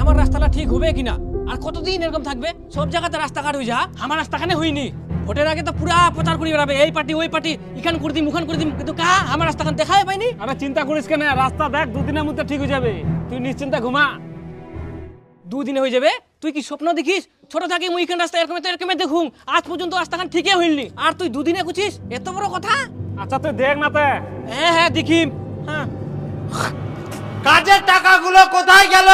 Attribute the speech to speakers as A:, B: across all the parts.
A: আমার রাস্তাটা ঠিক হবে কিনা, আর কতদিন এরকম থাকবে? সব জায়গাতে রাস্তাঘাট হয়ে যা, আমার রাস্তাখানে হইনি। ভোটের আগে তো পুরা প্রচার করে বেড়াবে, এই পার্টি ওই পার্টি, এখান করে দিম ওখান করে দিম, কিন্তু কা আমার রাস্তাখান দেখাই পাইনি।
B: আরে চিন্তা করিস কেন, রাস্তা দেখ দুদিনের মধ্যে ঠিক হয়ে যাবে, তুই নিশ্চিন্তে ঘুমা।
A: দুদিনে হয়ে যাবে? তুই কি স্বপ্ন দেখিস? ছোট থাকি মুই এখান রাস্তা এরকমে দেখুম, আজ পর্যন্ত রাস্তাখান ঠিকই হইনি, আর তুই দুদিনে কুচিস? এত বড় কথা?
B: আচ্ছা তুই দেখ না তে।
A: হ্যাঁ দেখিম। হ্যাঁ,
C: কাজের টাকাগুলো কোথায় গেল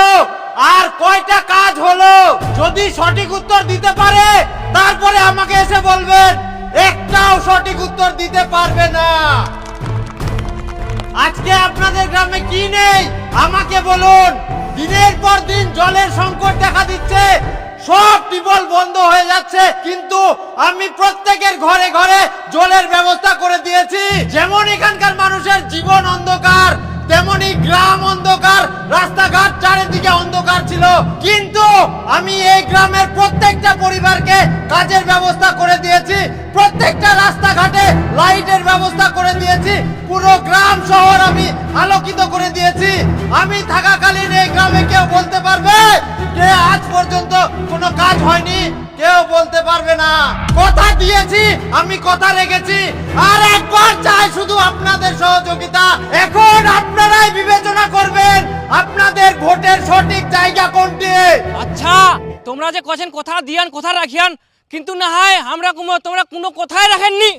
C: আর কয়টা কাজ হলো? যদি সঠিক উত্তর দিতে পারে তারপরে আমাকে এসে বলবেন, একটাও সঠিক উত্তর দিতে পারবে না। আজকে আপনাদের গ্রামে কি নেই আমাকে বলুন। দিনের পর দিন জলের সংকট দেখা দিচ্ছে, সব টিউবওয়েল বন্ধ হয়ে যাচ্ছে, কিন্তু আমি প্রত্যেকের ঘরে ঘরে জলের ব্যবস্থা করে দিয়েছি। যেমন এখানকার মানুষের জীবন অন্ধকার, তেমনি গ্রাম অন্ধকার, রাস্তাঘাট চারিদিকে অন্ধকার ছিল, কিন্তু আমি এই গ্রামের প্রত্যেকটা পরিবারকে কাজের ব্যবস্থা করে দিয়েছি, প্রত্যেকটা রাস্তাঘাটে লাইটের ব্যবস্থা করে দিয়েছি, পুরো গ্রাম শহর আমি আলোকিত করে দিয়েছি। আমি থাকাকালীন এই গ্রামে কেউ বলতে পারবে যে আজ পর্যন্ত কোনো কাজ হয়নি? কেউ বলতে পারবে না। কথা দিয়েছি, আমি কথা রেখেছি, আর একবার চাই শুধু আপনাদের সহযোগিতা। এখন আপনারাই বিবেচনা করবেন আপনাদের ভোটের সঠিক জায়গা কোনটি।
A: আচ্ছা তোমরা যে কছেন কথা দিয়ান কথা রাখিয়ান, কিন্তু না হয় আমরা তোমরা কোনো কথাই রাখেননি।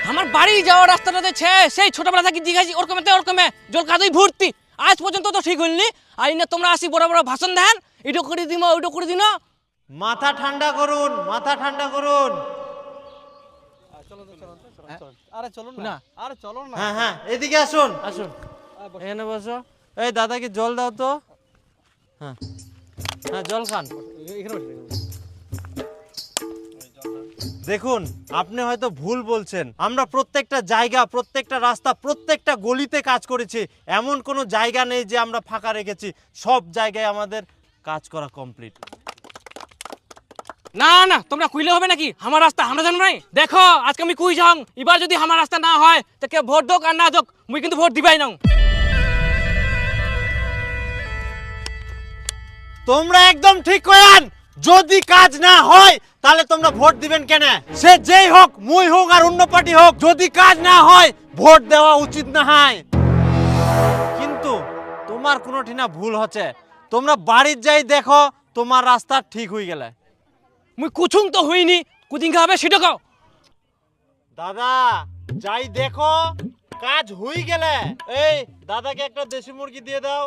A: আমার বাড়ি যাওয়ার রাস্তাটাতে সেই ছোটবেলা থেকে জিজ্ঞাসি ওরকমে জল কাদুই ভর্তি, আজ পর্যন্ত তো ঠিক হইনি। আর না তোমরা আসি বড় বড় ভাষণ দেন, এটা করে দিম ওইটা করে দিন।
C: মাথা ঠান্ডা করুন, মাথা ঠান্ডা করুন।
D: আরে চলুন না, আরে চলুন না।
C: হ্যাঁ হ্যাঁ, এদিকে আসুন আসুন, এখানে বসো। এই দাদাকে জল দাও তো। হ্যাঁ হ্যাঁ, জল খান। দেখুন, আপনি হয়তো ভুল বলছেন। আমরা প্রত্যেকটা জায়গা, প্রত্যেকটা রাস্তা, প্রত্যেকটা গলিতে কাজ করেছি, এমন কোনো জায়গা নেই যে আমরা ফাঁকা রেখেছি। সব জায়গায় আমাদের কাজ করা কমপ্লিট।
A: না না তোমরা কইলে হবে নাকি? আমার রাস্তা আমরা জানো নাই। দেখো আজকে আমি কুই যাও, এবার যদি আমার রাস্তা না হয় তো কে ভোট দোক আর না দোক, মুই কিন্তু ভোট দিবাই না।
C: তোমরা একদম ঠিক কইয়ান, যদি কাজ না হয় তাহলে তোমরা ভোট দিবেন কেন? সে যেই হোক, মুই হোক আর অন্য পার্টি হোক, যদি কাজ না হয় ভোট দেওয়া উচিত না হয়। কিন্তু তোমার কোনোটি না ভুল হচ্ছে। তোমরা বাড়ির যাই দেখো তোমার রাস্তা ঠিক হয়ে গেলে।
A: মুই কুছুং তো হইনি, কুদিন খাবে সেটা কাও।
C: দাদা যাই দেখো কাজ হয়ে গেলে, এই দাদাকে একটা দেশি মুরগি দিয়ে দাও।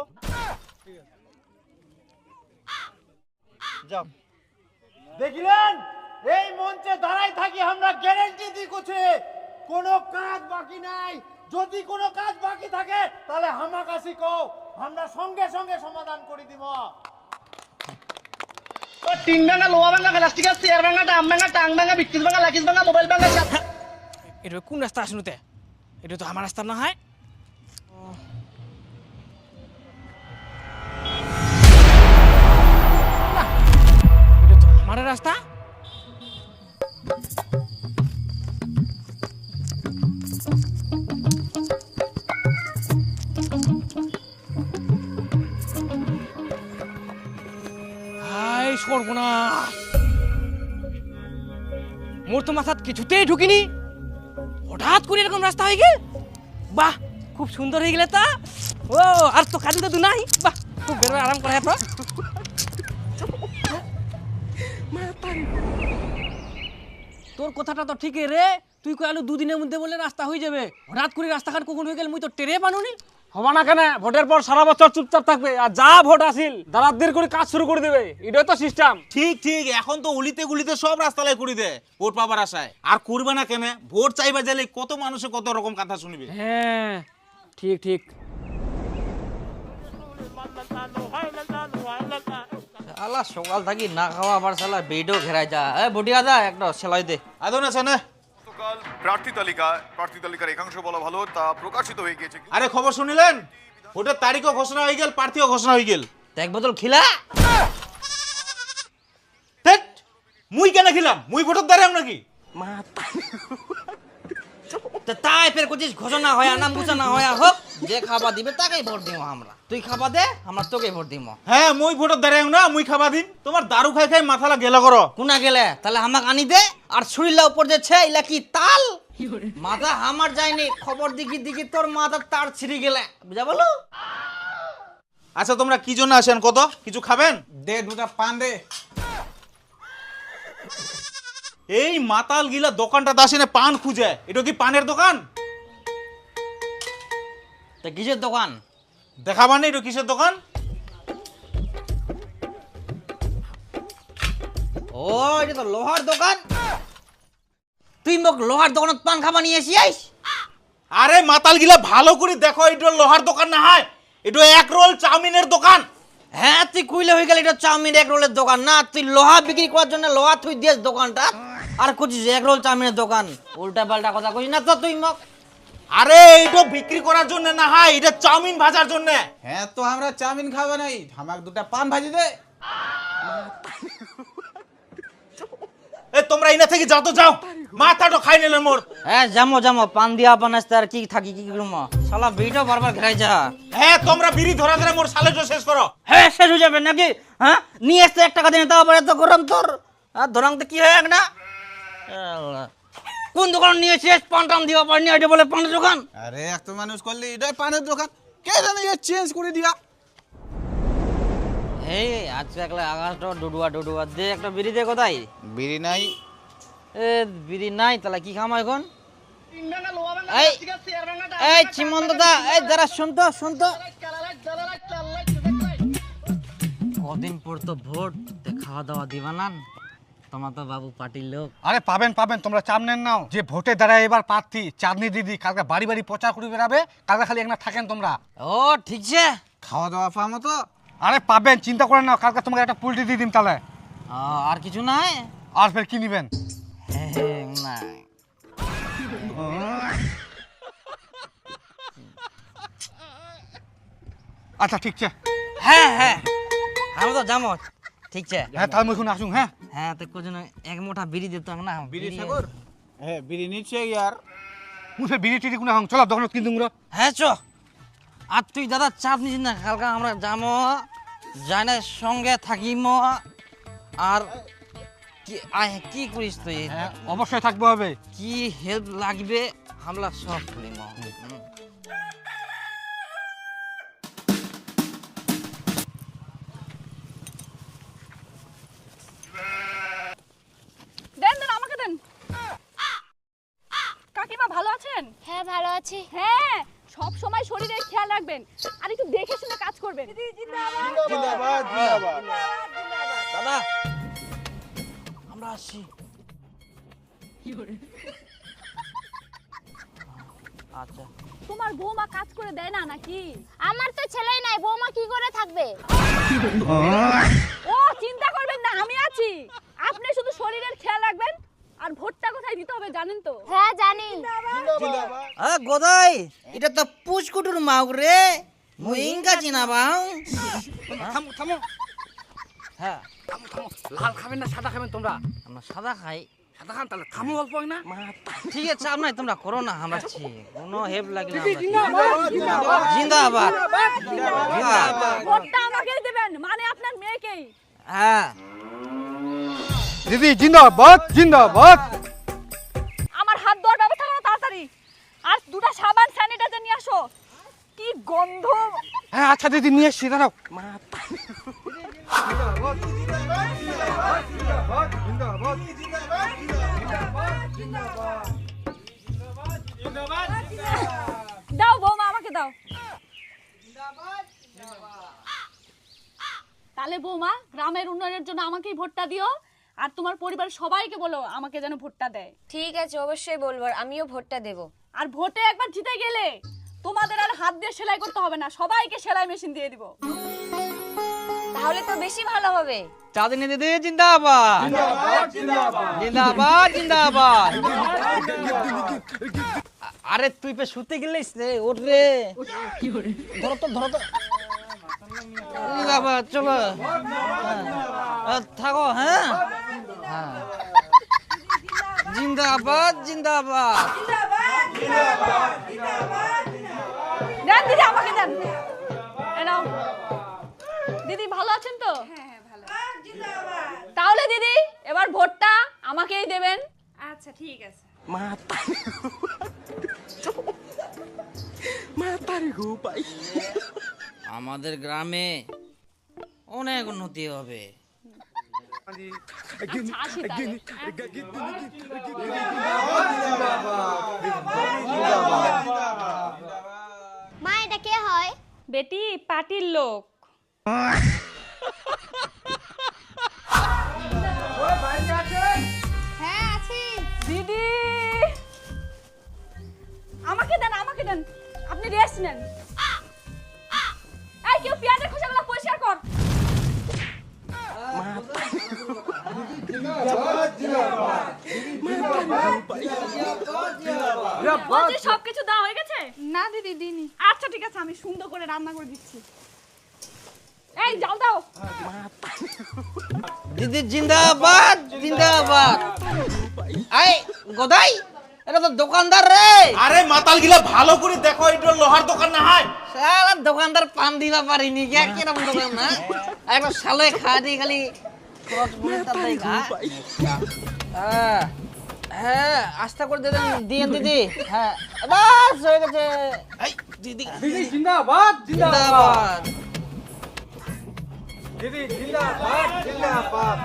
C: যাও। দেখিলেন, এই মঞ্চে দাঁড়াই থাকি আমরা গ্যারান্টি দিই কুছে কোনো কাজ বাকি নাই। যদি কোনো কাজ বাকি থাকে তাহলে হামাকাশি কও, আমরা সঙ্গে সঙ্গে সমাধান করে দিব।
D: টিং ভাঙা, লোহা ভাঙা, প্লাস্টিক চেয়ার ভাঙা, ডাম ভাঙা, টাং ভাঙা, বিক্রিজ ভাঙা, লাকিজ ভাঙা, মোবাইল ভাঙা।
A: এটা কোন রাস্তা আসনুতে? এটা তো আমার রাস্তা না হয়। এটা তো আমার রাস্তা। হাই সর্বনাশ, মোর তো মাথাত কিছুতেই ঢুকিনি, হঠাৎ করে এরকম রাস্তা হয়ে গেল। বাহ খুব সুন্দর হয়ে গেলে তা। ও আর তো কাজু তো নাই। বাহ খুব বেরোয় আরাম করে তো। তোর কথাটা তো ঠিকই রে, তুই কইলু দুদিনের মধ্যে বলে রাস্তা হয়ে যাবে, হঠাৎ করে রাস্তাঘাট কখন হয়ে গেল মুই তো টেরে পানুনি।
B: হবা না কেন? ভোটের পর সারা বছর চুপচাপ থাকবে, আর যা ভোট আসিল দাঁড়াদের করে কাজ শুরু করে দেবে, এটাই তো সিস্টেম।
E: ঠিক ঠিক, এখন তো উলিতে গুলিতে সব রাস্তায় করে দে ভোট পাবার আশায়। আর করবে না কেন? ভোট চাইবা গেলে কত মানুষে কত রকম কথা শুনবে।
A: হ্যাঁ ঠিক ঠিক।
F: শালা সকাল থাকি না খাওয়া আবার শালা বেডও ঘেরায় যা। বটিয়া দা একটা সেলাই দে।
E: আদন আছে না?
G: গতকাল প্রার্থী তালিকার একাংশ বলা ভালো তা প্রকাশিত হয়ে গিয়েছে।
E: আরে খবর শুনিলেন? ভোটের তারিখও ঘোষণা হয়ে গেল, প্রার্থীও ঘোষণা হয়ে গেল।
F: এক বোতল খিলা।
E: মুই কেন খিলাম? মুই ভোটের দ্বারে নাকি?
F: তো তাই ফের কুচিস ঘোষণা হয় না ঘোষণা হয় হোক, যে খাবার দিবে তাকেই ভোট দিব আমরা। তুই খাবার দে, আমরা তোকে ভোট দিব।
E: হ্যাঁ মুই ভোটত দাঁড়াই না, মুই খাবা দিন। তোমার দারু খাই খাই মাথালা গেলা করো।
F: কোনা গেলে তাহলে আমাকে আনি দে। আর ছুরিলা উপর যে ছে ইলা কি তাল, মাথা আমার যায়নি, খবর দিকি দিকি তোর মাথা তার ছিঁড়ি গেলে, বুঝা বলো।
E: আচ্ছা তোমরা কি জন্য আসেন কত? কিছু খাবেন?
H: দে দুটা পান দে।
E: এই মাতাল গিলা দোকানটা দাসেনে পান খুঁজে, এটা কি পানের দোকান?
F: তা কিসের দোকান?
E: দেখাবার নেই এটা কিসের দোকান?
F: ও এটা তো লোহার দোকান। তুই মোক লোহার দোকানত পান খাবা নিয়ে আসিস?
E: আরে মাতাল গিলা ভালো করে দেখো, এটা লোহার দোকান না হয়, এটা এক রোল চাউমিনের দোকান।
F: হ্যাঁ তুই কুইলে হয়ে গেল, এটা চাউমিন এক রোলের দোকান না। তুই লোহা বিক্রি করার জন্য লোহা তুই দিস দোকানটা, আর কুচিস এক রোল চাউমিনের দোকান। উল্টা পাল্টা কথা কইস না তো তুই মোক।
E: আরে এটা বিক্রি করার জন্য না হয়, এটা চাউমিন ভাজার জন্য।
H: হ্যাঁ তো আমরা চাউমিন খাবো নাই, আমাকে দুটা পান ভাজি দে।
E: এ তোমরা ইনা থেকে যাও তো, যাও, মাথাটা খাই নিলেন মোর।
F: হ্যাঁ জামো জামো, পান দিয়া বানাইতে আর কি থাকি কি করব। শালা বিড়িটা বারবার ঘেরাই যা।
E: হ্যাঁ তোমরা বিড়ি ধরা ধরে মোর সালেটা শেষ করো।
F: হ্যাঁ শেষ হয়ে যাবে নাকি? হ্যাঁ নিয়ে আসতে 1 টাকা দিনে তাও আবার এত গরম তোর। আর ধরাং তো কি হয় না? কোন দোকান নিয়ে এসেছিস? পান টান দিবা পারনি, এটা বলে পানের দোকান।
H: আরে এক তো মানুষ করলি এটাই পানের দোকান, কে জানে এ চেঞ্জ করে দিয়া।
F: এই আজকে একলা আকাশটা ডুডুয়া ডুডুয়া দে, একটা বিড়ি দে। কোথায়
H: বিড়ি নাই?
F: এ বিড়ি নাই, তাহলে কি খাম এখন?
D: তিন ভাঙা লোহা ভাঙা
F: এই
D: প্লাস্টিকের চেয়ার ভাঙাটা
F: এই চিমন দাদা, এই দাঁড়া, শুন তো শুন তো। কদিন পর তো ভোট, খাওয়া দাওয়া দিবা না? তোমার তো বাবু পার্টির লোক।
B: আরে পাবেন পাবেন, তোমরা চাপ নেন নাও। যে ভোটে দাঁড়ায় এবার প্রার্থী চাঁদনি দিদি, কালকে বাড়ি বাড়ি প্রচার করে বেড়াবে, কালকে খালি একটা থাকেন তোমরা।
F: ও ঠিক আছে।
H: খাওয়া দাওয়া পাবো তো?
B: আরে পাবেন, চিন্তা করেন না, কালকে তোমাকে একটা পুলটি দিয়ে দিম তাহলে।
F: আর কিছু নাই?
B: আর ফের কি নিবেন?
F: নাই।
B: আচ্ছা ঠিক আছে।
F: হ্যাঁ হ্যাঁ আমি তো যাবো, ঠিক আছে।
B: হ্যাঁ তাহলে মুখুন আসুন। হ্যাঁ
F: হ্যাঁ তো কোজন এক মোটা বিড়ি দিত না।
H: বিড়ি সাগর? হ্যাঁ বিড়ি নিচ্ছে ইয়ার।
B: মুখে বিড়ি টিড়ি কোনো হং, চলো দোকানত কিন্তু মুরা।
F: হ্যাঁ চ। আর তুই দাদা চাপ নিস না, কালকে আমরা যাবো, জানে সঙ্গে থাকিম। আর কি কি করিস তুই?
B: হ্যাঁ অবশ্যই থাকবো হবে।
F: কি হেল্প লাগবে আমরা সব করিম।
I: দেন দেন আমাকে দেন। কাকিমা ভালো আছেন?
J: হ্যাঁ ভালো আছি।
I: হ্যাঁ সব সময় শরীরের খেয়াল রাখবেন, আর একটু দেখে শুনে কাজ করবেন।
F: দাদা আমরা আসছি। আচ্ছা
I: তোমার বৌমা কাজ করে দেয় না নাকি?
J: আমার তো ছেলেই নাই, বৌমা কি করে থাকবে?
I: ও চিন্তা করবেন না, আমি আছি। আপনি শুধু শরীরের খেয়াল রাখবেন, আর ভোটটা কোথায় দিতে হবে জানেন তো?
J: হ্যাঁ জানি।
F: গোদাই এটা তো পুচকুটুর মাউক রে, মুই ইনকা চিনা বাউ।
A: থামো থামো
F: হ্যাঁ
A: থামো থামো, লাল খাবেন না সাদা খাবেন তোমরা?
F: আমরা সাদা খাই।
A: সাদা খান তাহলে থামো অল্প না।
F: ঠিক আছে চাপ নাই, তোমরা করো না, আমরা আছি, কোনো হেল্প লাগে না। জিন্দাবাদ জিন্দাবাদ।
I: ভোটটা আমাকেই দেবেন, মানে আপনার মেয়েকেই।
F: হ্যাঁ
B: দিদি জিন্দাবাদ জিন্দাবাদ।
I: আমার হাত ধোয়ার ব্যবস্থা করো তাড়াতাড়ি, আর দুটো সাবান স্যানিটাইজার নিয়ে আসো। কি গন্ধ!
B: হ্যাঁ আচ্ছা দিদি নিয়ে এসছি, দাঁড়াও।
I: দাও বৌমা, আমাকে দাও। তাহলে বৌমা গ্রামের উন্নয়নের জন্য আমাকেই ভোটটা দিও, আর তোমার পরিবার সবাইকে বলো আমাকে যেন ভোটটা দেয়।
J: ঠিক আছে অবশ্যই বলবো, আমিও ভোটটা দেব।
I: আর ভোটে একবার জিতে গেলে তোমাদের আর হাত দিয়ে সেলাই করতে হবে না, সবাইকে সেলাই মেশিন দিয়ে দিব।
J: তাহলে তো বেশি ভালো হবে।
F: চাঁদনি দিদি জিন্দাবাদ জিন্দাবাদ জিন্দাবাদ। আরে তুই পে শুতে গেলিস রে, ওঠ রে, ধরো তো ধরো তো। জিন্দাবাদ চলো, থাকো। হ্যাঁ হ্যাঁ জিন্দাবাদ জিন্দাবাদ।
I: দেন দিদি, আমাকে দেন। এই নাও। দিদি ভালো আছেন তো? তাহলে দিদি এবার ভোটটা আমাকেই দেবেন।
K: আচ্ছা ঠিক আছে।
F: আমাদের গ্রামে অনেক উন্নতি হবে।
I: আসি তাহলে।
J: মা এটা কে হয়?
K: বেটি পার্টির লোক।
I: হ্যাঁ আছি। দিদি আমাকে দেন, আমাকে দেন। আপনি রেস্ট নেন। এই কেউ পেঁয়াজের খোসাগুলো পরিষ্কার কর। বলছি সবকিছু দেওয়া হয়ে গেছে?
K: না দিদি দিনি।
I: আচ্ছা ঠিক আছে, আমি সুন্দর করে রান্না করে দিচ্ছি। এই জাল দাও।
F: দিদি জিন্দাবাদ জিন্দাবাদ। আই গদাই, এটা তো দোকানদার রে।
E: আরে মাতাল গিলা ভালো করে দেখো, এটা লোহার দোকান না হয়।
F: সারা দোকানদার পান দিবা পারিনি কে কিরকম দোকান না, একবার সালে খাদি খালি খরচ বলতা দেই গা। হ্যাঁ হ্যাঁ, আস্থা করে দেন দিয়েন দিদি। হ্যাঁ বাস হয়ে গেছে।
E: এই দিদি
B: দিদি জিন্দাবাদ
F: জিন্দাবাদ।
C: দিদি জিন্দাবাদ জিন্দাবাদ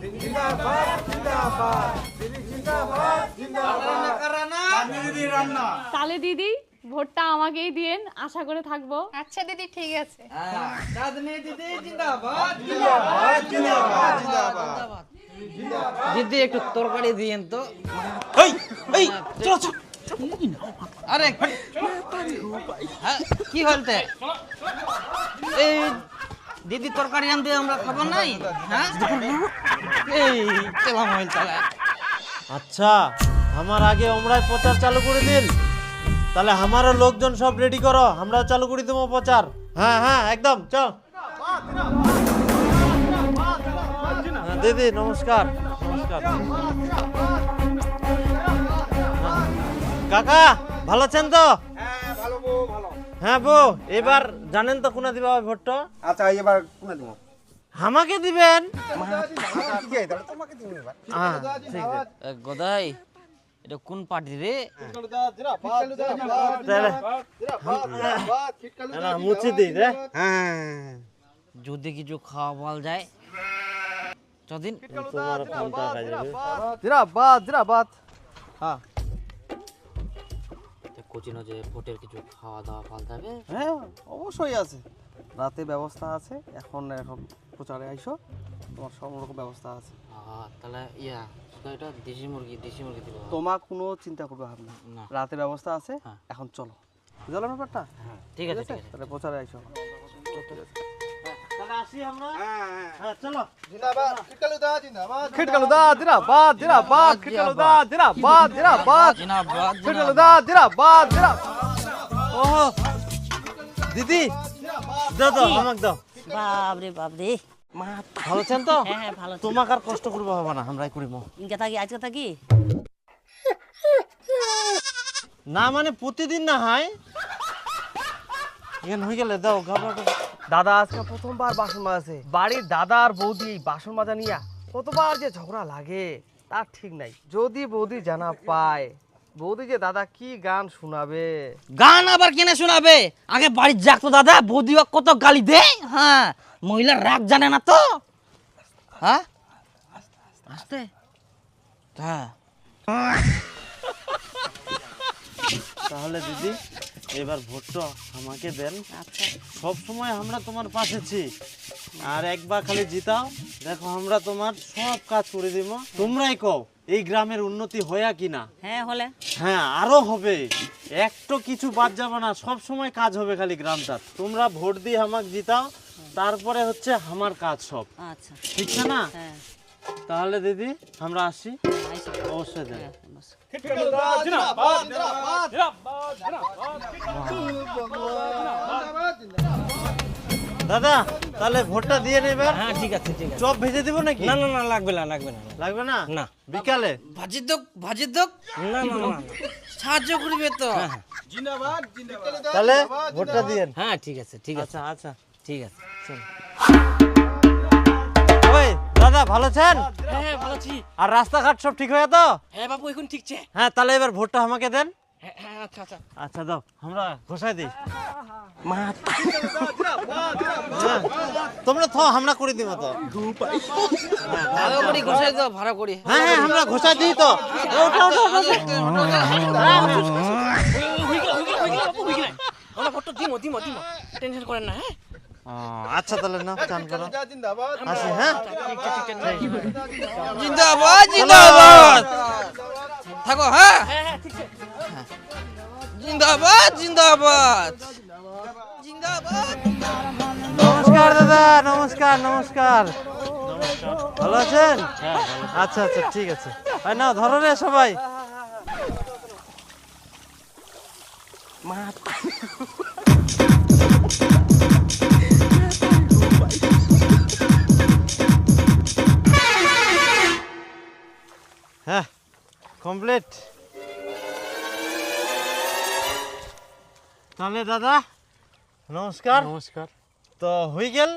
C: দিদি জিন্দাবাদ জিন্দাবাদ দিদি জিন্দাবাদ জিন্দাবাদ দিদি রান্না।
I: তাহলে দিদি ভোটটা আমাকেই দিয়েন, আশা করে থাকবো।
K: আচ্ছা দিদি ঠিক আছে।
C: চাঁদনি দিদি জিন্দাবাদ জিন্দাবাদ জিন্দাবাদ জিন্দাবাদ
F: দিদি একটু তরকারি দিয়েন তো।
E: এই এই চলো চলো।
F: আরে হ্যাঁ, কি হলতে এই দিদি তরকারি আনতে আমরা খাবার নাই? হ্যাঁ এই কেলাম হইল তাহলে।
C: আচ্ছা আমার আগে আমরাই প্রচার চালু করে দিন, তাহলে আমারও লোকজন সব রেডি করো, আমরাও চালু করে দেবো প্রচার। হ্যাঁ হ্যাঁ একদম চল। হ্যাঁ, দিদি নমস্কার। নমস্কার কাকা, ভালো আছেন তো? হ্যাঁ বউ, এবার জানেন তো কোনা দিবা ভোটটা?
H: আচ্ছা এবার কোনে দেব?
C: আমাকে দিবেন।
F: গদাই, এটা কোন পার্টি রে?
C: মুছে দিই রে।
F: যদি কিছু খাওয়া বল যায় যদিন
C: তোমার কোনটা কাজে যাবে?
H: জিরাবাদ জিরাবাদ। হ্যাঁ
F: কোচিনো যে ভোটের কিছু খাওয়া দাওয়া পাল্টা যাবে?
H: হ্যাঁ অবশ্যই আছে, রাতে ব্যবস্থা আছে। এখন এখন প্রচারে আইসো, তোমার সব রকম ব্যবস্থা আছে।
F: তাহলে ইয়া এটা দেশি মুরগি দিব।
H: তোমার কোনো চিন্তা করবে হবে না,
F: না।
H: রাতে ব্যবস্থা আছে।
F: হ্যাঁ।
H: এখন চলো, বুঝলো ব্যাপারটা?
F: ঠিক আছে ঠিক আছে।
H: তাহলে প্রচারে আইসো।
C: তাহলে আসি আমরা। হ্যাঁ চলো।
H: জিন্দাবাদ খিটকালুদা জিন্দাবাদ খিটকালুদা জিন্দাবাদ জিন্দাবাদ খিটকালুদা জিন্দাবাদ জিন্দাবাদ
F: জিন্দাবাদ
H: খিটকালুদা জিন্দাবাদ জিন্দাবাদ।
C: ওহো দিদি দাও দাও আমাকে দাও।
L: বাপরে বাপরে।
C: ভালো আছেন তো?
L: হ্যাঁ ভালো।
C: তোমাকে আর কষ্ট করবো হবে না, আমরাই করিব।
L: ইনকে থাকি আজকে থাকি
C: না মানে প্রতিদিন না হয় এখান হয়ে গেলে দাও ঘাবড়াটা।
H: দাদা আজকে প্রথমবার বাসন মাজাছে। বাড়ির দাদা আর বৌদি এই বাসন মাজা নিয়া কতবার যে ঝগড়া লাগে তার ঠিক নাই। যদি বৌদি জানা পায়, বৌদি যে দাদা কি গান শোনাবে।
F: গান আবার কেনে শোনাবে? আগে বাড়ির যাক তো দাদা, বৌদি কত গালি দে। হ্যাঁ, মহিলার রাগ জানে না তো। হ্যাঁ আস্তে। হ্যাঁ
C: তাহলে দিদি এবার ভোটটা আমাকে দেন।
L: আচ্ছা
C: সব সময় আমরা তোমার পাশে আছি, আর একবার খালি জিতাও, দেখো আমরা তোমার সব কাজ করে দিব। তোমরাই কও এই গ্রামের উন্নতি হয়া কিনা?
L: হ্যাঁ হলে
C: হ্যাঁ আরো হবে, একটু কিছু বাদ যাবে না, সব সময় কাজ হবে খালি গ্রামটা। তোমরা ভোট দিয়ে আমাকে জিতাও, তারপরে হচ্ছে আমার কাজ সব।
L: আচ্ছা
C: ঠিক আছে না?
L: হ্যাঁ
C: তাহলে দিদি আমরা আসি।
L: আইসো।
C: অবশ্যই দেন।
L: হ্যাঁ, বস।
C: দাদা তাহলে ভোটটা দিয়ে নেবেন।
A: হ্যাঁ ঠিক আছে ঠিক আছে।
C: চপ ভেজে দিব নাকি?
A: না না না লাগবে না লাগবে না
C: লাগবে না?
A: না।
C: বিকালে?
F: ভাজির দোক
A: না না না
F: সাহায্য করবে তো।
C: তাহলে ভোটটা দিয়েন।
A: হ্যাঁ ঠিক আছে ঠিক আছে
C: আচ্ছা আচ্ছা
A: ঠিক আছে চল।
C: ওই দাদা ভালো আছেন?
A: হ্যাঁ হ্যাঁ ভালো আছি।
C: আর রাস্তাঘাট সব ঠিক হয়ে তো?
A: হ্যাঁ বাবু এখন ঠিক আছে।
C: হ্যাঁ তাহলে এবার ভোটটা আমাকে দেন।
A: হ্যাঁ হ্যাঁ আচ্ছা আচ্ছা।
C: আচ্ছা দাও, আমরা ঘোষাই দিই। তোমরা আমরা করে দিব তো।
F: ভালো করে ঘষাই দাও, ভাড়া করি।
C: হ্যাঁ হ্যাঁ আমরা ঘোষাই দিই তো।
A: আমরা ফটো দিমো দিমো দিমো টেনশন করেন না। হ্যাঁ
C: আচ্ছা তাহলে না চান করো। আসি হ্যাঁ।
F: জিন্দাবাদ জিন্দাবাদ থাকো। হ্যাঁ জিন্দাবাদ জিন্দাবাদ জিন্দাবাদ।
C: নমস্কার দাদা, নমস্কার নমস্কার। ভালো আছেন? আচ্ছা আচ্ছা ঠিক আছে। না ধরো রে সবাই। হ্যাঁ কমপ্লিট। তাহলে দাদা নমস্কার।
B: নমস্কার।
C: তো হয়ে গেল?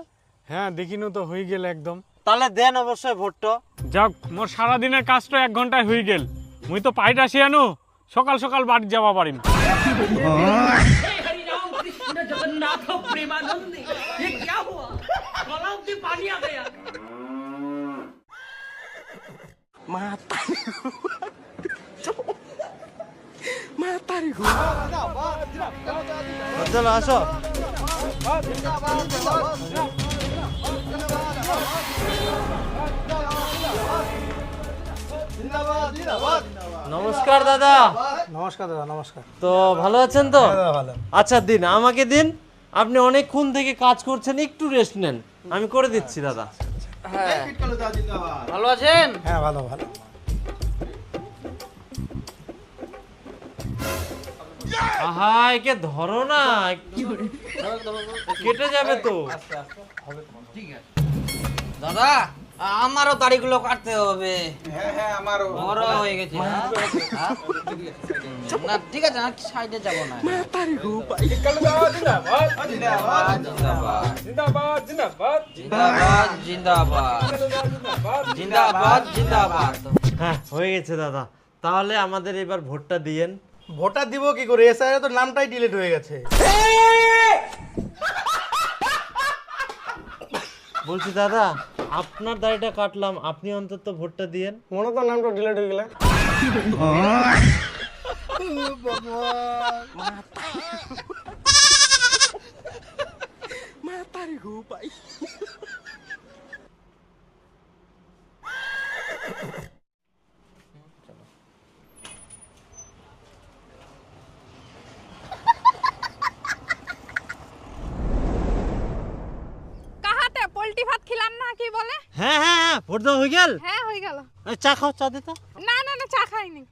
B: হ্যাঁ দেখিনু তো হয়ে গেল একদম।
C: তাহলে দেন অবশ্যই ভোটটা।
B: যাক মোর সারা দিনের কাজটা 1 ঘন্টায় হয়ে গেল। মুই তো পাইট আসি আনু, সকাল সকাল বাড়ি যাওয়া পারিম।
A: जगन्नाथ प्रेमानंद ये क्या हुआ? गला में पानी आ गया।
C: চলো আসো। নমস্কার দাদা।
H: নমস্কার দাদা, নমস্কার।
C: তো ভালো আছেন তো? আচ্ছা দিন, আমাকে দিন। আপনি অনেকক্ষণ থেকে কাজ করছেন, একটু রেস্ট নেন, আমি করে দিচ্ছি দাদা।
F: হ্যাঁ ভালো আছেন?
H: হ্যাঁ ভালো ভালো।
C: আহা একে ধরো না, কেটে যাবে তো।
F: দাদা আমারও দাড়িগুলো কাটতে হবে। আমারও বড় হয়ে গেছে। না ঠিক আছে, না সাইডে যাব না। জিন্দাবাদ জিন্দাবাদ।
C: হ্যাঁ হয়ে গেছে দাদা। তাহলে আমাদের এবার ভোটটা দিয়েন।
H: ভোটটা দিব কি করে? এসআইআর তো নামটাই ডিলিট হয়ে গেছে।
C: বলছি দাদা, আপনার দাড়িটা কাটলাম, আপনি অন্তত ভোটটা দিয়েন।
H: মনে তো নামটা ডিলিট হয়ে গেলে।
K: কাহাতে পোল্ট্রি ভাত খিলাম না কি বলে?
C: হ্যাঁ হ্যাঁ হ্যাঁ ভোট দেওয়া হয়ে গেল।
K: হ্যাঁ হয়ে গেল।
C: চা খাও, চা দিতে।
K: না না না চা খাইনি।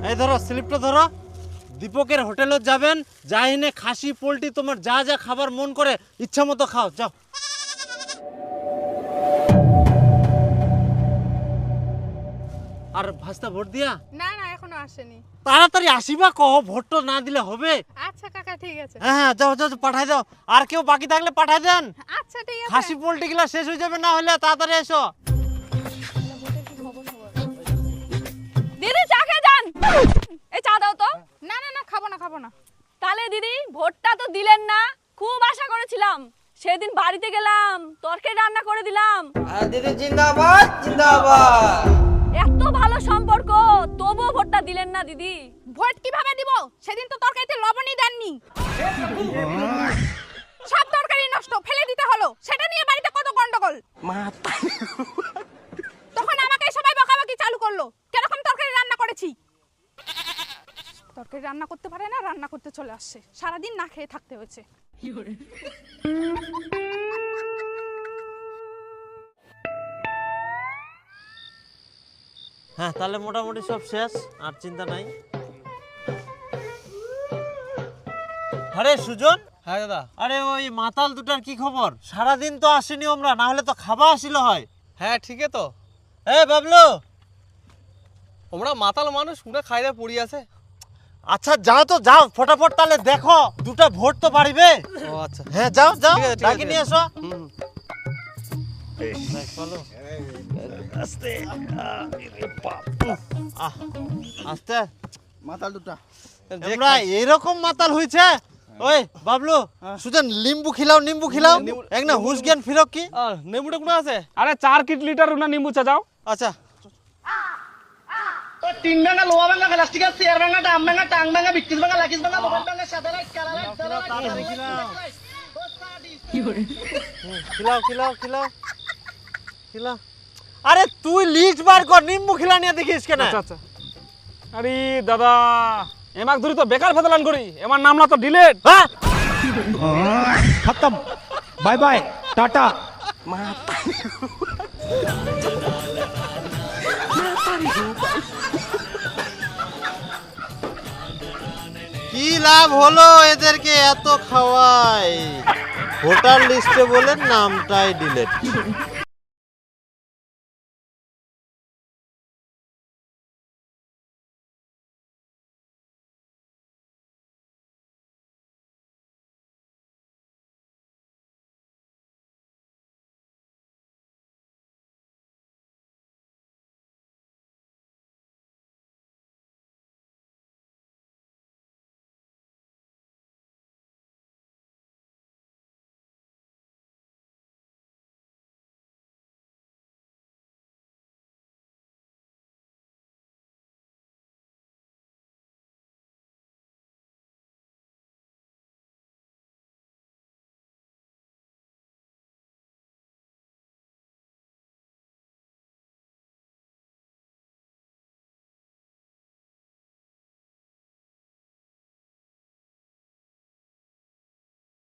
C: এই ধরো স্লিপটা ধরো। দীপকের হোটেলে যাবেন, যাইনে খাসি পোল্ট্রি তোমার যা যা খাবার মন করে ইচ্ছা মতো খাও, যাও। আর ভাস্তা ভোট দিয়া?
K: না না এখনো আসেনি।
C: তাড়াতাড়ি আসিবা, কহ ভোটটা না দিলে হবে।
K: আচ্ছা কাকা ঠিক আছে।
C: হ্যাঁ হ্যাঁ যাও যাও পাঠাই দাও। আর কেউ বাকি থাকলে পাঠাই দেন।
K: আচ্ছা ঠিক আছে।
C: খাসি পোল্ট্রি গুলা শেষ হয়ে যাবে, না হলে তাড়াতাড়ি এসো।
I: দিদি চা খেয়ে যান। এই চা দাও তো।
K: না না না খাবো না খাবো না।
I: তাহলে দিদি ভোটটা তো দিলেন না, খুব আশা করেছিলাম। সেদিন বাড়িতে গেলাম, তরকারি রান্না করে দিলাম।
F: দিদি জিন্দাবাদ জিন্দাবাদ।
I: এত ভালো সম্পর্ক, তবুও ভোটটা দিলেন না দিদি।
K: ভোট কিভাবে দিব? সেদিন তো তরকারিতে লবণই দেননি। সব তরকারি নষ্ট, ফেলে দিতে হলো। সেটা নিয়ে বাড়িতে কত গন্ডগোল। তখন আমাকে সবাই বকাবকি চালু করলো, কিরকম তরকারি রান্না করেছি। তরকারি রান্না করতে পারে না, রান্না করতে চলে আসছে। সারাদিন না খেয়ে থাকতে হয়েছে।
C: হ্যাঁ তাহলে মোটামুটি সব শেষ, আর চিন্তা নাই। আরে সুজন,
H: হ্যাঁ দাদা।
C: আরে ওই মাতাল দুটার কি খবর? সারাদিন তো আসেনি আমরা, না হলে তো খাবা আসিল হয়।
H: হ্যাঁ ঠিকই তো।
C: এ বাবলু,
H: ওমরা মাতাল মানুষ পুরা খাইতে পড়ি আছে।
C: আচ্ছা যাও তো যাও, ফটাফট তাহলে দেখো দুটা ভোট তো পারিবে।
H: ও আচ্ছা।
C: হ্যাঁ যাও যাও,
H: ঠিক আছে, ঠিক
C: ডাকি
H: আছে।
C: নিয়ে এসো। আস্তে
D: মাতাল দুটা
C: আমরা এরকম মাতাল হইছে। ওই বাবলু, সুজন লিম্বু খিলাও, নিম্বু খিলাও, এক না হুশ জ্ঞান ফিরক কি।
H: আর নেমুটা কোন আছে?
B: আরে 4 লিটার না নিম্বু চা যাও।
C: আচ্ছা
D: ও তিন ভাঙা লোহা ভাঙা প্লাস্টিক আছে চেয়ার ভাঙা টাম ভাঙা টাং ভাঙা বিক্রিস ভাঙা লাকিস ভাঙা মোবাইল ভাঙা সাদা লাইট কালা লাইট
C: খিলাও খিলাও খিলাও খিলাও। আরে তুই লিস্ট বার কর, নিম্বু খিলা নিয়ে দেখিস কেন?
B: আচ্ছা আচ্ছা। আরে দাদা, এমাক ধরি তো বেকার ফেদলান করি, আমার নামলা তো ডিলেট।
C: হ্যাঁ
D: খতম বাই বাই টাটা
C: কি লাভ হলো এদেরকে এত খাওয়াই? ভোটার লিস্টে বলে নামটাই ডিলেট।